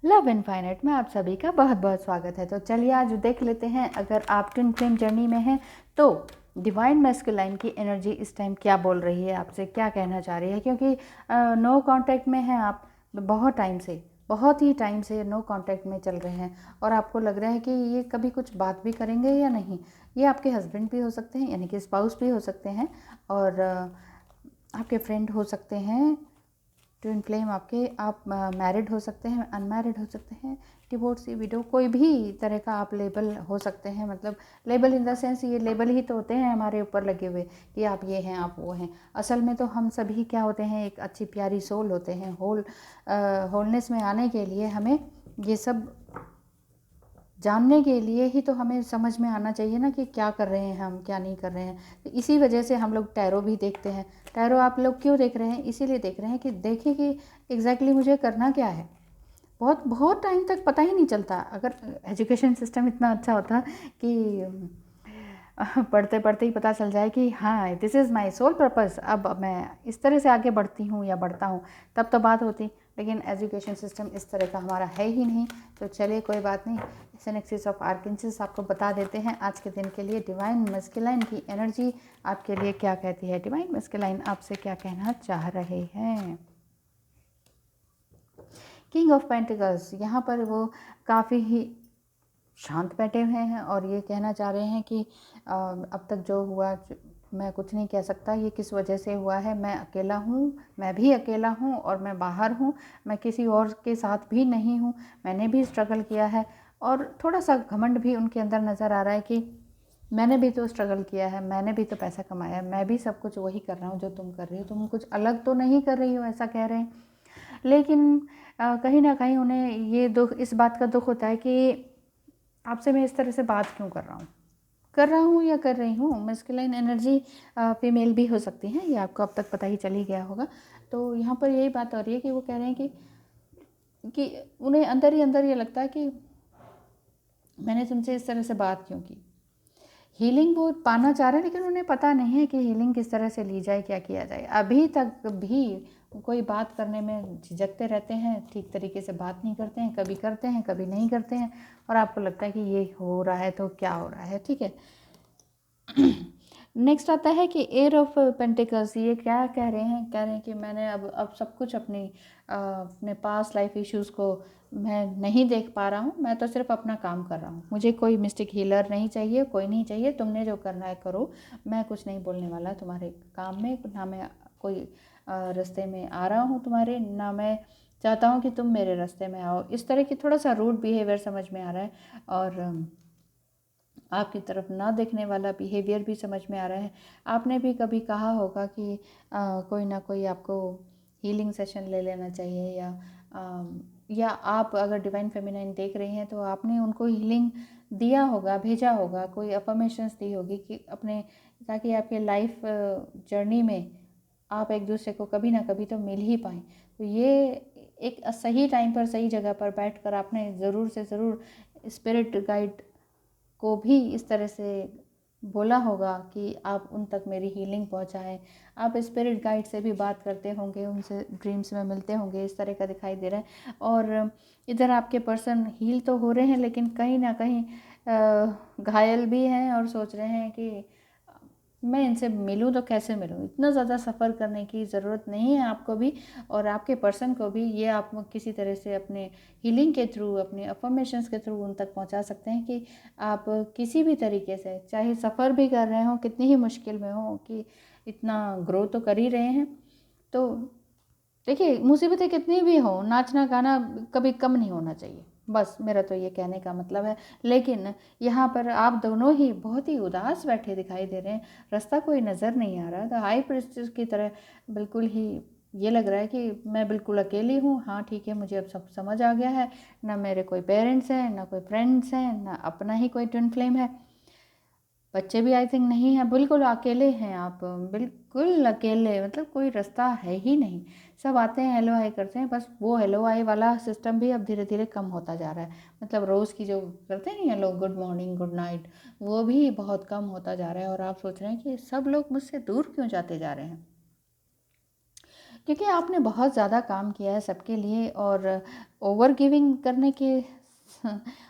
Love infinite में आप सभी का बहुत बहुत स्वागत है। तो चलिए आज देख लेते हैं, अगर आप ट्विन फ्लेम जर्नी में हैं तो डिवाइन मैस्कुलाइन की एनर्जी इस टाइम क्या बोल रही है, आपसे क्या कहना चाह रही है। क्योंकि नो कांटेक्ट में हैं आप, बहुत टाइम से, बहुत ही टाइम से नो कांटेक्ट में चल रहे हैं और आपको लग रहा है कि ये कभी कुछ बात भी करेंगे या नहीं। ये आपके हस्बैंड भी हो सकते हैं, यानी कि स्पाउस भी हो सकते हैं, और आपके फ्रेंड हो सकते हैं। ट्विन फ्लेम आपके, आप मैरिड हो सकते हैं, अनमैरिड हो सकते हैं, डिवोर्सी, विडो, कोई भी तरह का आप लेबल हो सकते हैं। मतलब लेबल इन द सेंस, ये लेबल ही तो होते हैं हमारे ऊपर लगे हुए कि आप ये हैं, आप वो हैं। असल में तो हम सभी क्या होते हैं, एक अच्छी प्यारी सोल होते हैं। होलनेस में आने के लिए हमें ये सब जानने के लिए ही तो हमें समझ में आना चाहिए ना कि क्या कर रहे हैं हम, क्या नहीं कर रहे हैं। तो इसी वजह से हम लोग टैरो भी देखते हैं। टैरो आप लोग क्यों देख रहे हैं? इसीलिए देख रहे हैं कि देखें कि एग्जैक्टली मुझे करना क्या है। बहुत बहुत टाइम तक पता ही नहीं चलता। अगर एजुकेशन सिस्टम इतना अच्छा होता कि पढ़ते पढ़ते ही पता चल जाए कि हाँ, this is my sole purpose, अब मैं इस तरह से आगे बढ़ती हूँ या बढ़ता हूँ, तब तो बात होती। लेकिन एजुकेशन सिस्टम इस तरह का हमारा है ही नहीं। तो चलिए कोई बात नहीं, सिनेक्सिस ऑफ आर्केंसिस आपको बता देते हैं आज के दिन के लिए डिवाइन मैस्कुलाइन की एनर्जी आपके लिए क्या कहती है। डिवाइन मैस्कुलाइन आपसे क्या कहना चाह रहे हैं। किंग ऑफ पेंटिकल्स, यहाँ पर वो काफ़ी ही शांत बैठे हुए हैं और ये कहना चाह रहे हैं कि अब तक जो हुआ मैं कुछ नहीं कह सकता, ये किस वजह से हुआ है। मैं अकेला हूँ, मैं भी अकेला हूँ और मैं बाहर हूँ, मैं किसी और के साथ भी नहीं हूँ। मैंने भी स्ट्रगल किया है और थोड़ा सा घमंड भी उनके अंदर नज़र आ रहा है कि मैंने भी तो स्ट्रगल किया है, मैंने भी तो पैसा कमाया है, मैं भी सब कुछ वही कर रहा हूँ जो तुम कर रही हो, तुम कुछ अलग तो नहीं कर रही हो, ऐसा कह रहे हैं। लेकिन कहीं ना कहीं उन्हें ये दुख, इस बात का दुख होता है कि आपसे मैं इस तरह से बात क्यों कर रहा हूँ या कर रही हूँ। मैस्कुलाइन एनर्जी फीमेल भी हो सकती है, ये आपको अब तक पता ही चल ही गया होगा। तो यहाँ पर यही बात हो रही है कि वो कह रहे हैं कि उन्हें अंदर ही अंदर ये लगता है कि मैंने तुमसे इस तरह से बात क्यों की। हीलिंग वो पाना चाह रहे हैं, लेकिन उन्हें पता नहीं है कि हीलिंग किस तरह से ली जाए, क्या किया जाए। अभी तक भी कोई बात करने में झिझकते रहते हैं, ठीक तरीके से बात नहीं करते हैं, कभी करते हैं कभी नहीं करते हैं, और आपको लगता है कि ये हो रहा है तो क्या हो रहा है। ठीक है, नेक्स्ट आता है कि एयर ऑफ पेंटिकल्स, ये क्या कह रहे हैं? कह रहे हैं कि मैंने अब सब कुछ अपने पास्ट लाइफ इश्यूज़ को मैं नहीं देख पा रहा हूँ, मैं तो सिर्फ अपना काम कर रहा हूँ, मुझे कोई मिस्टिक हीलर नहीं चाहिए, कोई नहीं चाहिए, तुमने जो करना है करो, मैं कुछ नहीं बोलने वाला तुम्हारे काम में, ना मैं कोई रास्ते में आ रहा हूँ तुम्हारे, ना मैं चाहता हूँ कि तुम मेरे रास्ते में आओ। इस तरह की थोड़ा सा रूड बिहेवियर समझ में आ रहा है, और आपकी तरफ ना देखने वाला बिहेवियर भी समझ में आ रहा है। आपने भी कभी कहा होगा कि कोई ना कोई आपको हीलिंग सेशन ले लेना चाहिए, या आप अगर डिवाइन फेमिनाइन देख रही हैं तो आपने उनको हीलिंग दिया होगा, भेजा होगा, कोई अफर्मेशंस दी होगी कि अपने, ताकि आपके लाइफ जर्नी में आप एक दूसरे को कभी ना कभी तो मिल ही पाएँ। तो ये एक सही टाइम पर सही जगह पर बैठकर आपने ज़रूर से ज़रूर स्पिरिट गाइड को भी इस तरह से बोला होगा कि आप उन तक मेरी हीलिंग पहुंचाएं। आप स्पिरिट गाइड से भी बात करते होंगे, उनसे ड्रीम्स में मिलते होंगे, इस तरह का दिखाई दे रहा है। और इधर आपके पर्सन हील तो हो रहे हैं, लेकिन कहीं ना कहीं घायल भी हैं और सोच रहे हैं कि मैं इनसे मिलूँ तो कैसे मिलूँ। इतना ज़्यादा सफ़र करने की ज़रूरत नहीं है आपको भी और आपके पर्सन को भी। ये आप किसी तरह से अपने हीलिंग के थ्रू, अपने अफर्मेशंस के थ्रू उन तक पहुंचा सकते हैं कि आप किसी भी तरीके से, चाहे सफ़र भी कर रहे हो, कितनी ही मुश्किल में हो, कि इतना ग्रो तो कर ही रहे हैं। तो देखिए, मुसीबतें कितनी भी हो, नाचना गाना कभी कम नहीं होना चाहिए, बस मेरा तो ये कहने का मतलब है। लेकिन यहाँ पर आप दोनों ही बहुत ही उदास बैठे दिखाई दे रहे हैं, रास्ता कोई नज़र नहीं आ रहा। तो हाई प्रीस्टेस की तरह बिल्कुल ही ये लग रहा है कि मैं बिल्कुल अकेली हूँ। हाँ ठीक है, मुझे अब सब समझ आ गया है, ना मेरे कोई पेरेंट्स हैं, ना कोई फ्रेंड्स हैं, ना अपना ही कोई ट्विन फ्लेम है, बच्चे भी आई थिंक नहीं है, बिल्कुल अकेले हैं आप, बिल्कुल अकेले, मतलब कोई रास्ता है ही नहीं। सब आते हैं, हेलो हाय करते हैं, बस वो हेलो हाय वाला सिस्टम भी अब धीरे धीरे कम होता जा रहा है। मतलब रोज़ की जो करते नहीं हैं लोग, गुड मॉर्निंग गुड नाइट, वो भी बहुत कम होता जा रहा है। और आप सोच रहे हैं कि सब लोग मुझसे दूर क्यों जाते जा रहे हैं। क्योंकि आपने बहुत ज़्यादा काम किया है सबके लिए, और ओवर गिविंग करने के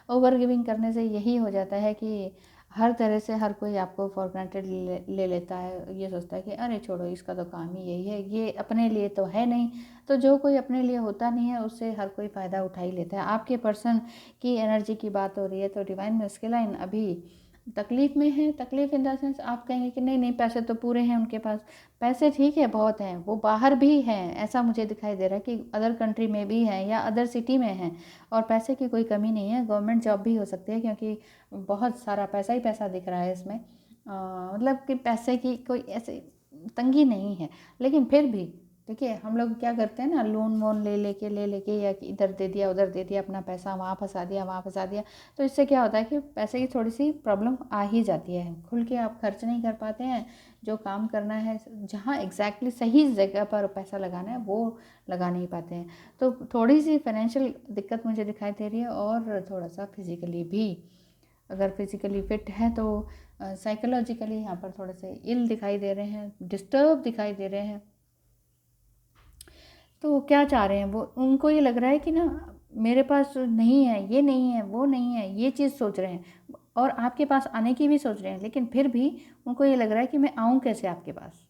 ओवर गिविंग करने से यही हो जाता है कि हर तरह से हर कोई आपको फॉर ग्रांटेड ले लेता है। ये सोचता है कि अरे छोड़ो, इसका तो काम ही यही है, ये अपने लिए तो है नहीं। तो जो कोई अपने लिए होता नहीं है उससे हर कोई फ़ायदा उठा ही लेता है। आपके पर्सन की एनर्जी की बात हो रही है, तो डिवाइन मैस्कुलाइन अभी तकलीफ़ में है। तकलीफ़ इन द सेंस, आप कहेंगे कि नहीं नहीं पैसे तो पूरे हैं उनके पास। पैसे ठीक है, बहुत हैं, वो बाहर भी हैं, ऐसा मुझे दिखाई दे रहा है कि अदर कंट्री में भी हैं या अदर सिटी में हैं, और पैसे की कोई कमी नहीं है। गवर्नमेंट जॉब भी हो सकती है, क्योंकि बहुत सारा पैसा ही पैसा दिख रहा है इसमें। मतलब कि पैसे की कोई ऐसे तंगी नहीं है। लेकिन फिर भी देखिए, हम लोग क्या करते हैं ना, लोन वोन ले लेके या कि इधर दे दिया उधर दे दिया, अपना पैसा वहाँ फंसा दिया वहाँ फंसा दिया। तो इससे क्या होता है कि पैसे की थोड़ी सी प्रॉब्लम आ ही जाती है। खुल के आप खर्च नहीं कर पाते हैं। जो काम करना है, जहाँ एग्जैक्टली सही जगह पर पैसा लगाना है, वो लगा नहीं पाते हैं। तो थोड़ी सी फाइनेंशियल दिक्कत मुझे दिखाई दे रही है, और थोड़ा सा फिजिकली भी। अगर फिजिकली फिट है तो साइकोलॉजिकली यहाँ पर थोड़े से इल दिखाई दे रहे हैं, डिस्टर्ब दिखाई दे रहे हैं। तो क्या चाह रहे हैं वो, उनको ये लग रहा है कि ना मेरे पास नहीं है, ये नहीं है, वो नहीं है, ये चीज़ सोच रहे हैं, और आपके पास आने की भी सोच रहे हैं। लेकिन फिर भी उनको ये लग रहा है कि मैं आऊँ कैसे आपके पास।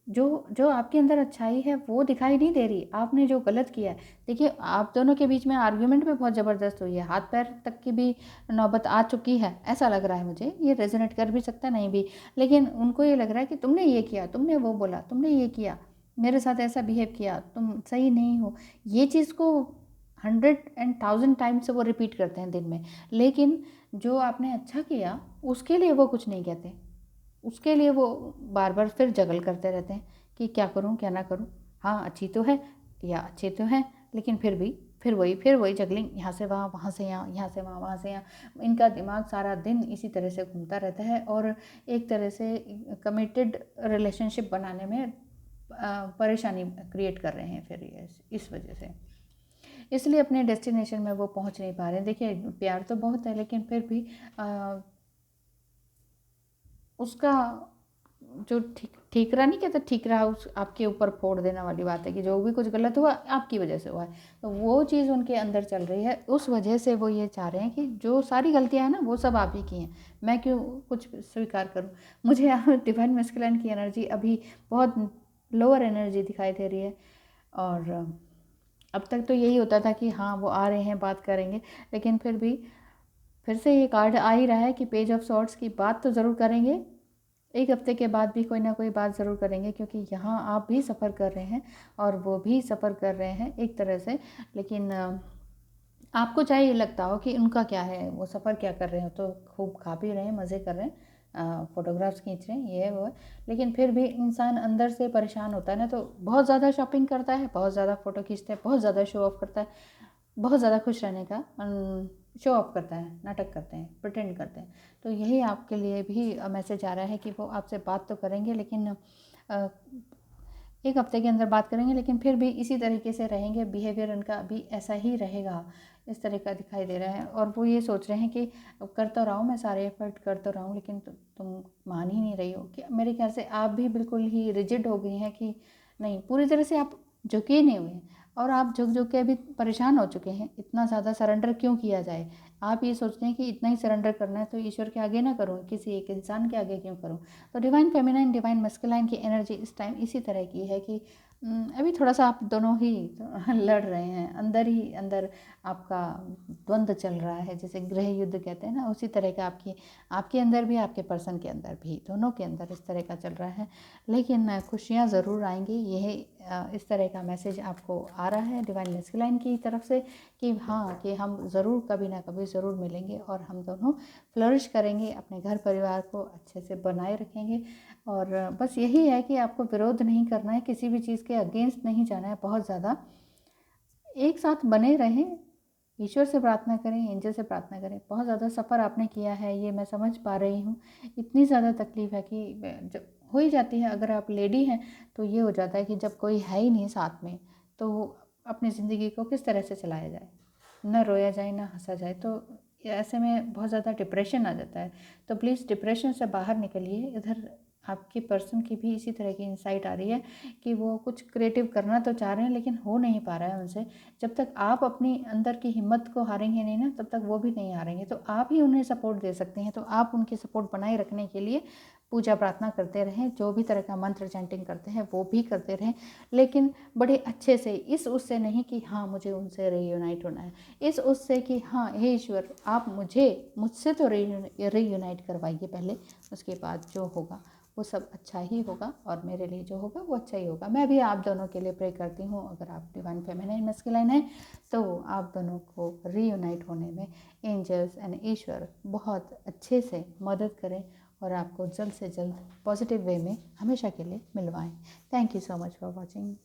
जो जो आपके अंदर अच्छाई है वो दिखाई नहीं दे रही। आपने जो गलत किया है, देखिए आप दोनों के बीच में आर्ग्यूमेंट भी बहुत ज़बरदस्त हुई है, हाथ पैर तक की भी नौबत आ चुकी है, ऐसा लग रहा है मुझे। ये रेजोनेट कर भी सकता है, नहीं भी। लेकिन उनको ये लग रहा है कि तुमने ये किया, तुमने वो बोला, तुमने ये किया, मेरे साथ ऐसा बिहेव किया, तुम सही नहीं हो। ये चीज़ को 100 and 1000 टाइम्स वो रिपीट करते हैं दिन में। लेकिन जो आपने अच्छा किया उसके लिए वो कुछ नहीं कहते। उसके लिए वो बार बार फिर जगल करते रहते हैं कि क्या करूं क्या ना करूं। हाँ अच्छी तो है या अच्छे तो हैं, लेकिन फिर भी फिर वही जगलिंग, यहाँ से वहाँ, वहाँ से यहाँ, यहाँ से वहाँ, वहाँ से यहाँ। इनका दिमाग सारा दिन इसी तरह से घूमता रहता है, और एक तरह से कमिटेड रिलेशनशिप बनाने में परेशानी क्रिएट कर रहे हैं फिर ये, इस वजह से। इसलिए अपने डेस्टिनेशन में वो पहुंच नहीं पा रहे हैं। देखिए प्यार तो बहुत है, लेकिन फिर भी उसका जो ठीकरा नहीं कहते, ठीकरा उस आपके ऊपर फोड़ देने वाली बात है कि जो भी कुछ गलत हुआ आपकी वजह से हुआ है। तो वो चीज़ उनके अंदर चल रही है, उस वजह से वो ये चाह रहे हैं कि जो सारी गलतियां हैं ना वो सब आप ही की हैं, मैं क्यों कुछ स्वीकार करूं। मुझे यहाँ डिवाइन मैस्कुलाइन की एनर्जी अभी बहुत लोअर एनर्जी दिखाई दे रही है। और अब तक तो यही होता था कि हाँ वो आ रहे हैं बात करेंगे, लेकिन फिर से ये कार्ड आ ही रहा है कि पेज ऑफ सॉर्ट्स की बात तो ज़रूर करेंगे। एक हफ्ते के बाद भी कोई ना कोई बात ज़रूर करेंगे, क्योंकि यहाँ आप भी सफ़र कर रहे हैं और वो भी सफ़र कर रहे हैं एक तरह से। लेकिन आपको चाहे ये लगता हो कि उनका क्या है, वो सफ़र क्या कर रहे हो, तो खूब खा पी रहे हैं, मज़े कर रहे हैं, फ़ोटोग्राफ्स खींच रहे हैं, ये है वो है। लेकिन फिर भी इंसान अंदर से परेशान होता है ना, तो बहुत ज़्यादा शॉपिंग करता है, बहुत ज़्यादा फ़ोटो खींचता है, बहुत ज़्यादा शो ऑफ करता है, बहुत ज़्यादा खुश रहने का शो ऑफ करता है, नाटक करते हैं, प्रिटेंड करते हैं। तो यही आपके लिए भी मैसेज आ रहा है कि वो आपसे बात तो करेंगे, लेकिन एक हफ्ते के अंदर बात करेंगे, लेकिन फिर भी इसी तरीके से रहेंगे, बिहेवियर उनका भी ऐसा ही रहेगा, इस तरह का दिखाई दे रहा है। और वो ये सोच रहे हैं कि कर तो रहा हूँ मैं, सारे एफर्ट कर तो रहा हूँ, लेकिन तुम मान ही नहीं रही हो। कि मेरे ख्याल से आप भी बिल्कुल ही रिजिड हो गई हैं कि नहीं, पूरी तरह से आप झुके नहीं हुए हैं, और आप झुक झुक के अभी परेशान हो चुके हैं। इतना ज़्यादा सरेंडर क्यों किया जाए। आप ये सोचते हैं कि इतना ही सरेंडर करना है तो ईश्वर के आगे ना करूँ, किसी एक इंसान के आगे क्यों करूँ। तो डिवाइन फेमिनाइन डिवाइन मस्कुलाइन की एनर्जी इस टाइम इसी तरह की है कि अभी थोड़ा सा आप दोनों ही लड़ रहे हैं, अंदर ही अंदर आपका द्वंद्व चल रहा है, जैसे गृह युद्ध कहते हैं ना, उसी तरह का आपके अंदर भी, आपके पर्सन के अंदर भी, दोनों के अंदर इस तरह का चल रहा है। लेकिन खुशियाँ ज़रूर आएंगी, यह इस तरह का मैसेज आपको आ रहा है डिवाइन मैस्कुलाइन की तरफ से कि हाँ, कि हम ज़रूर कभी ना कभी ज़रूर मिलेंगे, और हम दोनों फ्लरिश करेंगे, अपने घर परिवार को अच्छे से बनाए रखेंगे। और बस यही है कि आपको विरोध नहीं करना है, किसी भी चीज़ के अगेंस्ट नहीं जाना है, बहुत ज़्यादा एक साथ बने रहें, ईश्वर से प्रार्थना करें, एंजल से प्रार्थना करें। बहुत ज़्यादा सफ़र आपने किया है, ये मैं समझ पा रही हूँ। इतनी ज़्यादा तकलीफ़ है कि जब हो ही जाती है, अगर आप लेडी हैं तो ये हो जाता है कि जब कोई है ही नहीं साथ में, तो अपनी ज़िंदगी को किस तरह से चलाया जाए, न रोया जाए न हंसा जाए। तो ऐसे में बहुत ज़्यादा डिप्रेशन आ जाता है। तो प्लीज़ डिप्रेशन से बाहर निकलिए, इधर आपके पर्सन की भी इसी तरह की इंसाइट आ रही है कि वो कुछ क्रिएटिव करना तो चाह रहे हैं लेकिन हो नहीं पा रहा है उनसे। जब तक आप अपनी अंदर की हिम्मत को हारेंगे नहीं ना, तब तक वो भी नहीं हारेंगे। तो आप ही उन्हें सपोर्ट दे सकते हैं। तो आप उनकी सपोर्ट बनाए रखने के लिए पूजा प्रार्थना करते रहें, जो भी तरह का मंत्र चैंटिंग करते हैं वो भी करते रहें, लेकिन बड़े अच्छे से, इस उससे नहीं कि हाँ मुझे उनसे रीयूनाइट होना है, इस उससे कि हाँ हे ईश्वर आप मुझसे तो रीयूनाइट करवाइए पहले, उसके बाद जो होगा वो सब अच्छा ही होगा और मेरे लिए जो होगा वो अच्छा ही होगा। मैं भी आप दोनों के लिए प्रे करती हूँ। अगर आप डिवाइन फेमिनाइन मस्कुलाइन है तो आप दोनों को रीयूनाइट होने में एंजल्स एंड ईश्वर बहुत अच्छे से मदद करें और आपको जल्द से जल्द पॉजिटिव वे में हमेशा के लिए मिलवाएं। Thank you so much for watching.